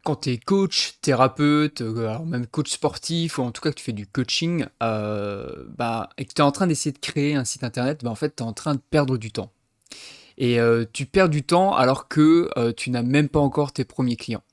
Quand tu es coach, thérapeute, alors même coach sportif ou en tout cas que tu fais du coaching, et que tu es en train d'essayer de créer un site internet, en fait, tu es en train de perdre du temps. Et tu perds du temps alors que tu n'as même pas encore tes premiers clients.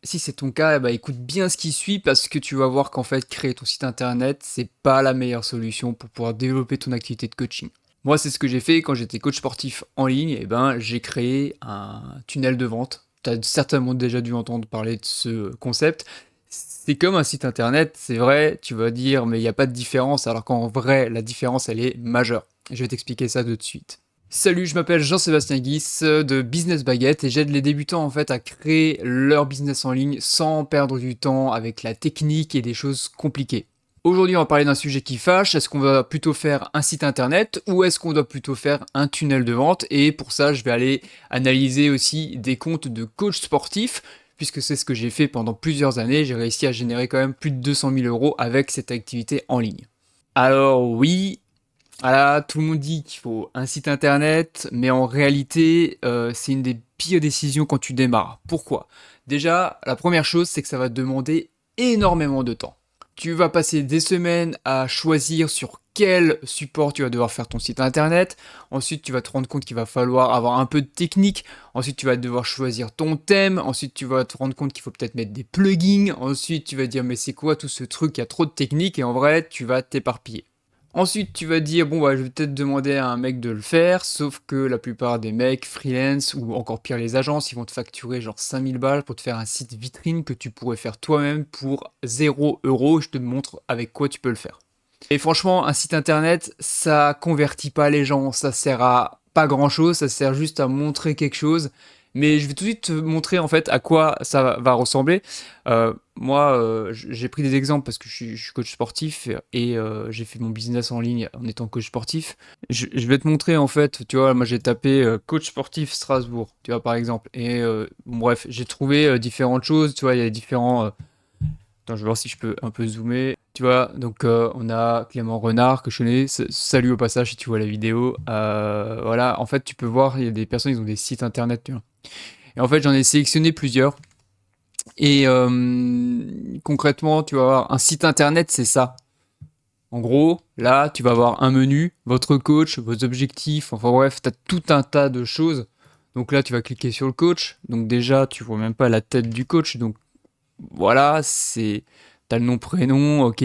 Si c'est ton cas, écoute bien ce qui suit parce que tu vas voir qu'en fait, créer ton site internet, c'est pas la meilleure solution pour pouvoir développer ton activité de coaching. Moi, c'est ce que j'ai fait quand j'étais coach sportif en ligne. Et j'ai créé un tunnel de vente. Tu as certainement déjà dû entendre parler de ce concept. C'est comme un site internet, c'est vrai, tu vas dire, mais il n'y a pas de différence, alors qu'en vrai, la différence, elle est majeure. Je vais t'expliquer ça de suite. Salut, je m'appelle Jean-Sébastien Guis de Business Baguette et j'aide les débutants en fait à créer leur business en ligne sans perdre du temps avec la technique et des choses compliquées. Aujourd'hui, on va parler d'un sujet qui fâche. Est-ce qu'on va plutôt faire un site internet ou est-ce qu'on doit plutôt faire un tunnel de vente? Et pour ça, je vais aller analyser aussi des comptes de coach sportif puisque c'est ce que j'ai fait pendant plusieurs années. J'ai réussi à générer quand même plus de 200 000 euros avec cette activité en ligne. Alors oui, voilà, tout le monde dit qu'il faut un site internet, mais en réalité, c'est une des pires décisions quand tu démarres. Pourquoi? Déjà, la première chose, c'est que ça va te demander énormément de temps. Tu vas passer des semaines à choisir sur quel support tu vas devoir faire ton site internet. Ensuite, tu vas te rendre compte qu'il va falloir avoir un peu de technique. Ensuite, tu vas devoir choisir ton thème. Ensuite, tu vas te rendre compte qu'il faut peut-être mettre des plugins. Ensuite, tu vas dire, mais c'est quoi tout ce truc? Il y a trop de technique. Et en vrai, tu vas t'éparpiller. Ensuite, tu vas dire, bon, je vais peut-être demander à un mec de le faire, sauf que la plupart des mecs, freelance, ou encore pire les agences, ils vont te facturer genre 5000 balles pour te faire un site vitrine que tu pourrais faire toi-même pour 0 €. Je te montre avec quoi tu peux le faire. Et franchement, un site internet, ça convertit pas les gens, ça sert à pas grand chose, ça sert juste à montrer quelque chose. Mais je vais tout de suite te montrer en fait à quoi ça va ressembler. Moi, j'ai pris des exemples parce que je suis coach sportif et j'ai fait mon business en ligne en étant coach sportif. Je vais te montrer en fait, tu vois, moi j'ai tapé coach sportif Strasbourg, tu vois, par exemple. Et bref, j'ai trouvé différentes choses, tu vois, il y a différents attends, je vais voir si je peux un peu zoomer. Tu vois, donc on a Clément Renard que je connais. Salut au passage si tu vois la vidéo. Voilà, en fait, tu peux voir, il y a des personnes, ils ont des sites internet, tu vois. Et en fait, j'en ai sélectionné plusieurs. Et concrètement, tu vas avoir un site internet, c'est ça. En gros, là, tu vas avoir un menu, votre coach, vos objectifs, enfin bref, tu as tout un tas de choses. Donc là, tu vas cliquer sur le coach. Donc déjà, tu vois même pas la tête du coach. Donc voilà, c'est t'as le nom prénom, ok,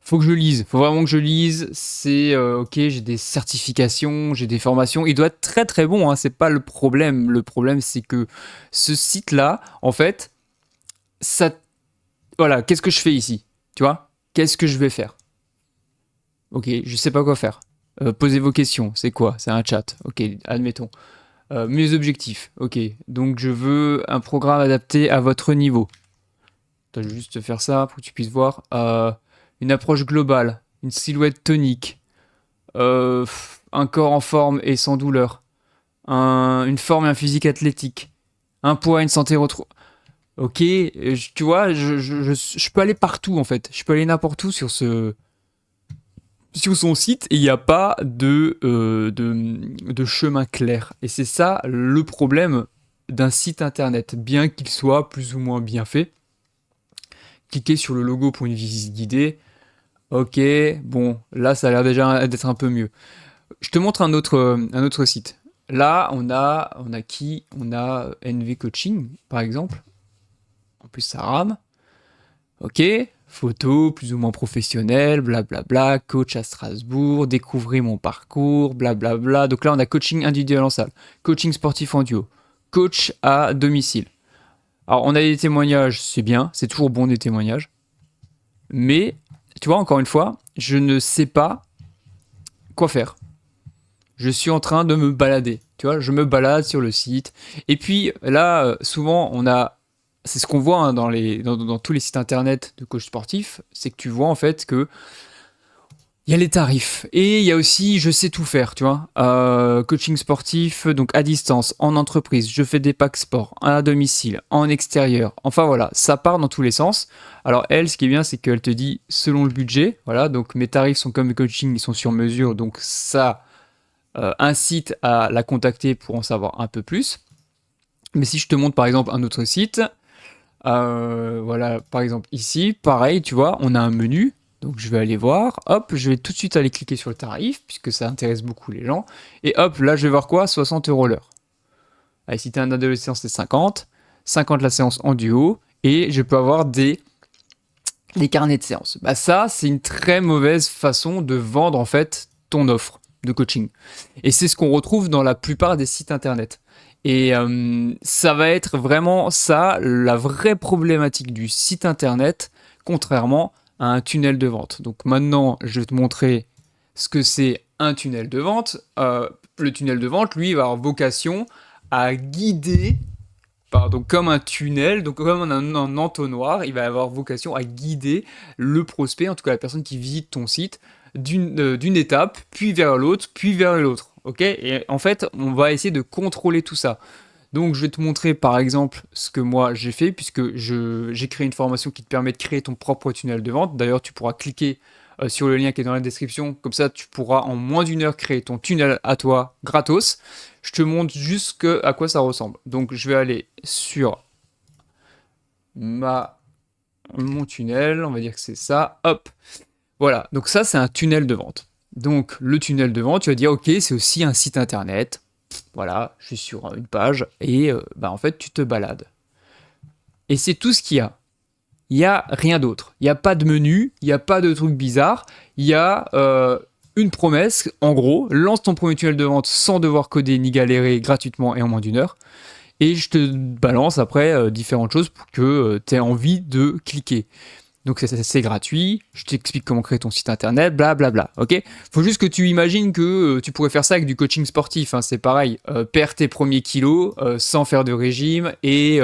faut que je lise, faut vraiment que je lise, c'est ok, j'ai des certifications, j'ai des formations, il doit être très très bon, hein, c'est pas le problème c'est que ce site-là, en fait, ça, voilà, qu'est-ce que je fais ici, tu vois, qu'est-ce que je vais faire, ok, je sais pas quoi faire, posez vos questions, c'est quoi, c'est un chat, ok, admettons. Mes objectifs, ok, donc je veux un programme adapté à votre niveau. Je vais juste faire ça pour que tu puisses voir. Une approche globale, une silhouette tonique, un corps en forme et sans douleur, une forme et un physique athlétique, un poids et une santé retrouvée. Ok, tu vois, je peux aller partout en fait. Je peux aller n'importe où sur son site et il n'y a pas de chemin clair. Et c'est ça le problème d'un site internet, bien qu'il soit plus ou moins bien fait. Cliquez sur le logo pour une visite guidée. Ok, bon, là ça a l'air déjà d'être un peu mieux. Je te montre un autre site. Là, on a qui? On a NV Coaching, par exemple. En plus, ça rame. Ok, photo plus ou moins professionnelle, blablabla, coach à Strasbourg, découvrez mon parcours, blablabla. Donc là, on a coaching individuel en salle, coaching sportif en duo, coach à domicile. Alors, on a des témoignages, c'est bien, c'est toujours bon des témoignages. Mais, tu vois, encore une fois, je ne sais pas quoi faire. Je suis en train de me balader. Tu vois, je me balade sur le site. Et puis là, souvent, c'est ce qu'on voit hein, dans tous les sites internet de coach sportif, c'est que tu vois en fait que il y a les tarifs et il y a aussi je sais tout faire, tu vois. Coaching sportif, donc à distance, en entreprise, je fais des packs sport, à domicile, en extérieur. Enfin voilà, ça part dans tous les sens. Alors elle, ce qui est bien, c'est qu'elle te dit selon le budget. Voilà, donc mes tarifs sont comme le coaching, ils sont sur mesure, donc ça incite à la contacter pour en savoir un peu plus. Mais si je te montre par exemple un autre site, voilà, par exemple ici, pareil, tu vois, on a un menu. Donc je vais aller voir, hop, je vais tout de suite aller cliquer sur le tarif, puisque ça intéresse beaucoup les gens. Et hop, là je vais voir quoi? 60 € l'heure. Allez, si t'es un adolescent, c'est 50. 50 la séance en duo. Et je peux avoir des carnets de séance. Bah ça, c'est une très mauvaise façon de vendre en fait ton offre de coaching. Et c'est ce qu'on retrouve dans la plupart des sites internet. Et ça va être vraiment ça, la vraie problématique du site internet, contrairement à un tunnel de vente. Donc maintenant, je vais te montrer ce que c'est un tunnel de vente. Le tunnel de vente, lui, va avoir vocation à guider, donc comme un tunnel, donc comme un entonnoir, il va avoir vocation à guider le prospect, en tout cas la personne qui visite ton site, d'une étape, puis vers l'autre, puis vers l'autre. Ok? Et en fait, on va essayer de contrôler tout ça. Donc je vais te montrer par exemple ce que moi j'ai fait, puisque j'ai créé une formation qui te permet de créer ton propre tunnel de vente. D'ailleurs, tu pourras cliquer sur le lien qui est dans la description, comme ça tu pourras en moins d'1 heure créer ton tunnel à toi gratos. Je te montre juste à quoi ça ressemble. Donc je vais aller sur mon tunnel, on va dire que c'est ça, hop. Voilà, donc ça c'est un tunnel de vente. Donc le tunnel de vente, tu vas dire ok, c'est aussi un site internet. Voilà, je suis sur une page et en fait tu te balades. Et c'est tout ce qu'il y a. Il n'y a rien d'autre. Il n'y a pas de menu, il n'y a pas de trucs bizarres. Il y a une promesse, en gros, lance ton premier tunnel de vente sans devoir coder ni galérer gratuitement et en moins d'1 heure. Et je te balance après différentes choses pour que tu aies envie de cliquer. Donc c'est gratuit, je t'explique comment créer ton site internet, blablabla, ok? Faut juste que tu imagines que tu pourrais faire ça avec du coaching sportif, hein, c'est pareil, perds tes premiers kilos sans faire de régime et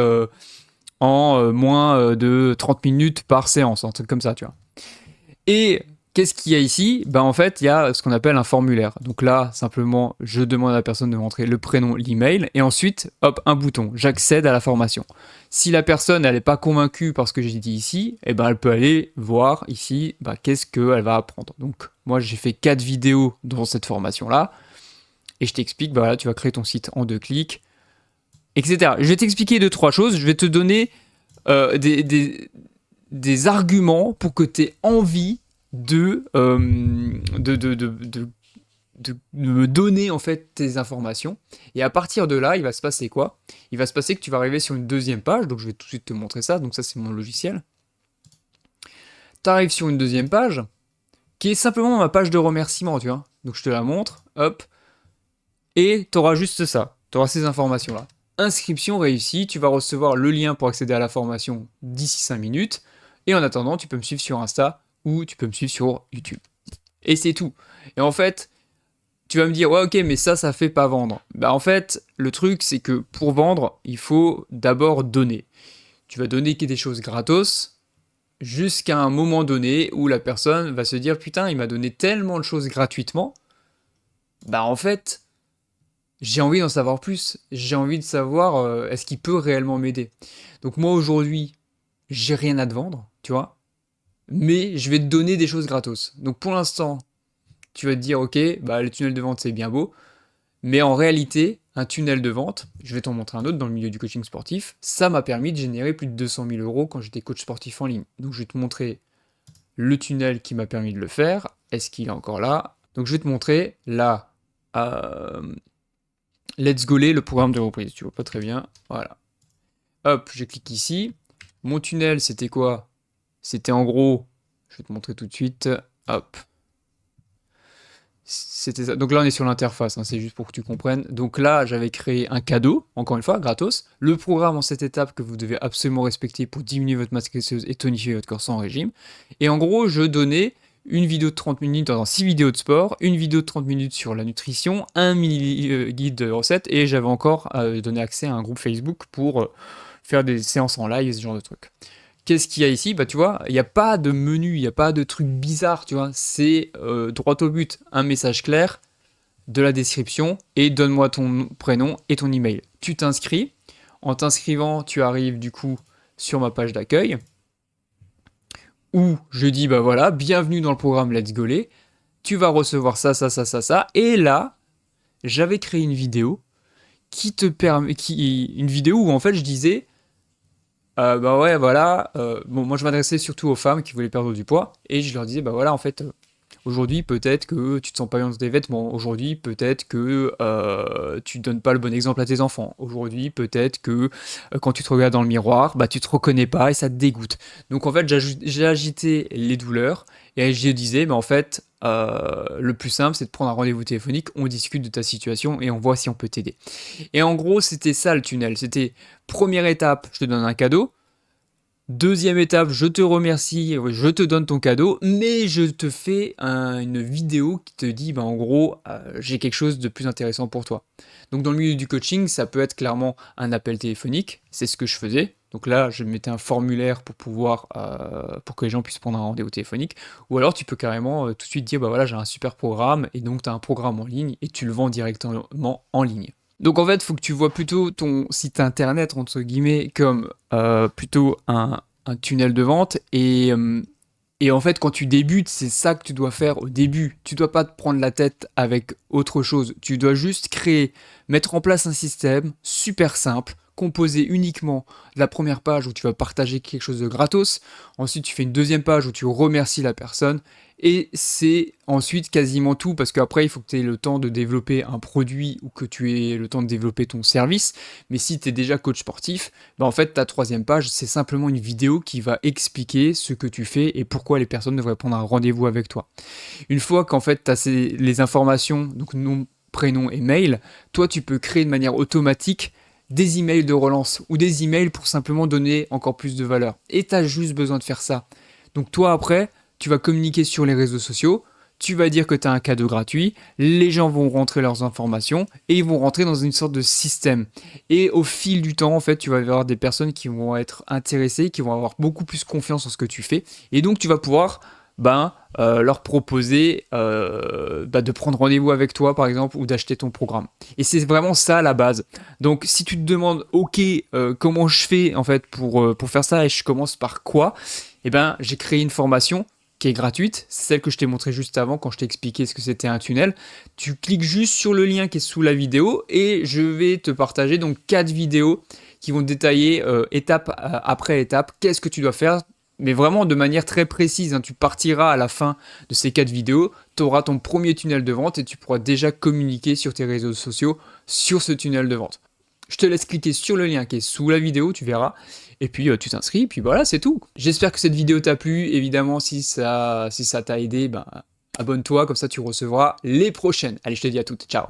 en moins de 30 minutes par séance, un truc comme ça, tu vois. Et qu'est-ce qu'il y a ici? En fait, il y a ce qu'on appelle un formulaire. Donc là, simplement, je demande à la personne de montrer le prénom, l'email, et ensuite, hop, un bouton, j'accède à la formation. Si la personne, elle n'est pas convaincue par ce que j'ai dit ici, elle peut aller voir ici, qu'est-ce qu'elle va apprendre. Donc, moi, j'ai fait 4 vidéos dans cette formation-là, et je t'explique, voilà, tu vas créer ton site en 2 clics, etc. Je vais t'expliquer 2-3 choses, je vais te donner des arguments pour que tu aies envie de me donner en fait tes informations. Et à partir de là, il va se passer quoi? Il va se passer que tu vas arriver sur une deuxième page, donc je vais tout de suite te montrer ça, donc ça c'est mon logiciel. Tu arrives sur une deuxième page, qui est simplement ma page de remerciement, tu vois. Donc je te la montre, hop, et tu auras juste ça, tu auras ces informations-là. Inscription réussie, tu vas recevoir le lien pour accéder à la formation d'ici 5 minutes, et en attendant, tu peux me suivre sur Insta, ou tu peux me suivre sur YouTube. Et c'est tout. Et en fait, tu vas me dire, ouais ok, mais ça fait pas vendre. En fait, le truc, c'est que pour vendre, il faut d'abord donner. Tu vas donner des choses gratos, jusqu'à un moment donné où la personne va se dire, putain, il m'a donné tellement de choses gratuitement, en fait, j'ai envie d'en savoir plus. J'ai envie de savoir, est-ce qu'il peut réellement m'aider. Donc moi, aujourd'hui, j'ai rien à te vendre, tu vois, mais je vais te donner des choses gratos. Donc pour l'instant, tu vas te dire, ok, le tunnel de vente c'est bien beau, mais en réalité, un tunnel de vente, je vais t'en montrer un autre dans le milieu du coaching sportif, ça m'a permis de générer plus de 200 000 € quand j'étais coach sportif en ligne. Donc je vais te montrer le tunnel qui m'a permis de le faire. Est-ce qu'il est encore là? Donc je vais te montrer là, Let's Go, le programme de reprise. Tu vois pas très bien, voilà. Hop, je clique ici. Mon tunnel, c'était quoi? C'était en gros, je vais te montrer tout de suite, hop. C'était ça. Donc là, on est sur l'interface, hein, c'est juste pour que tu comprennes. Donc là, j'avais créé un cadeau, encore une fois, gratos. Le programme en cette étape que vous devez absolument respecter pour diminuer votre masse graisseuse et tonifier votre corps sans régime. Et en gros, je donnais une vidéo de 30 minutes dans 6 vidéos de sport, une vidéo de 30 minutes sur la nutrition, un mini guide de recettes, et j'avais encore donné accès à un groupe Facebook pour faire des séances en live et ce genre de trucs. Qu'est-ce qu'il y a ici? Tu vois, il n'y a pas de menu, il n'y a pas de truc bizarre, tu vois. C'est droit au but, un message clair, de la description, et donne-moi ton prénom et ton email. Tu t'inscris. En t'inscrivant, tu arrives du coup sur ma page d'accueil, où je dis, voilà, bienvenue dans le programme Let's Go. Tu vas recevoir ça, et là, j'avais créé une vidéo qui te permet, une vidéo où en fait je disais, bah ouais, voilà, bon, moi je m'adressais surtout aux femmes qui voulaient perdre du poids, et je leur disais, bah voilà, en fait, aujourd'hui peut-être que tu te sens pas bien dans tes vêtements, aujourd'hui peut-être que tu donnes pas le bon exemple à tes enfants, aujourd'hui peut-être que quand tu te regardes dans le miroir, bah tu te reconnais pas et ça te dégoûte. Donc en fait, j'agitais les douleurs, et je disais, bah en fait, le plus simple c'est de prendre un rendez-vous téléphonique, on discute de ta situation et on voit si on peut t'aider. Et en gros, c'était ça le tunnel. C'était première étape, je te donne un cadeau. Deuxième étape, je te remercie, je te donne ton cadeau, mais je te fais une vidéo qui te dit, bah, en gros, j'ai quelque chose de plus intéressant pour toi. Donc dans le milieu du coaching, ça peut être clairement un appel téléphonique, c'est ce que je faisais. Donc là, je mettais un formulaire pour pouvoir, pour que les gens puissent prendre un rendez-vous téléphonique. Ou alors tu peux carrément tout de suite dire, bah voilà, j'ai un super programme, et donc tu as un programme en ligne, et tu le vends directement en ligne. Donc en fait, il faut que tu vois plutôt ton site internet, entre guillemets, comme plutôt un tunnel de vente. Et en fait, quand tu débutes, c'est ça que tu dois faire au début. Tu dois pas te prendre la tête avec autre chose. Tu dois juste créer, mettre en place un système super simple, composé uniquement de la première page où tu vas partager quelque chose de gratos. Ensuite, tu fais une deuxième page où tu remercies la personne. Et c'est ensuite quasiment tout, parce qu'après, il faut que tu aies le temps de développer un produit ou que tu aies le temps de développer ton service. Mais si tu es déjà coach sportif, bah en fait, ta troisième page, c'est simplement une vidéo qui va expliquer ce que tu fais et pourquoi les personnes devraient prendre un rendez-vous avec toi. Une fois qu'en fait, tu as les informations, donc nom, prénom et mail, toi, tu peux créer de manière automatique des emails de relance ou des emails pour simplement donner encore plus de valeur. Et tu as juste besoin de faire ça. Donc toi, après, tu vas communiquer sur les réseaux sociaux, tu vas dire que tu as un cadeau gratuit, les gens vont rentrer leurs informations et ils vont rentrer dans une sorte de système. Et au fil du temps, en fait, tu vas avoir des personnes qui vont être intéressées, qui vont avoir beaucoup plus confiance en ce que tu fais. Et donc, tu vas pouvoir leur proposer de prendre rendez-vous avec toi, par exemple, ou d'acheter ton programme. Et c'est vraiment ça la base. Donc, si tu te demandes, ok, comment je fais en fait pour faire ça et je commence par quoi, eh ben, j'ai créé une formation qui est gratuite, c'est celle que je t'ai montré juste avant quand je t'ai expliqué ce que c'était un tunnel. Tu cliques juste sur le lien qui est sous la vidéo et je vais te partager donc 4 vidéos qui vont détailler étape après étape qu'est-ce que tu dois faire, mais vraiment de manière très précise. Hein. Tu partiras à la fin de ces 4 vidéos, tu auras ton premier tunnel de vente et tu pourras déjà communiquer sur tes réseaux sociaux sur ce tunnel de vente. Je te laisse cliquer sur le lien qui est sous la vidéo, tu verras. Et puis tu t'inscris, puis voilà, c'est tout. J'espère que cette vidéo t'a plu. Évidemment, si ça t'a aidé, abonne-toi, comme ça tu recevras les prochaines. Allez, je te dis à toutes. Ciao.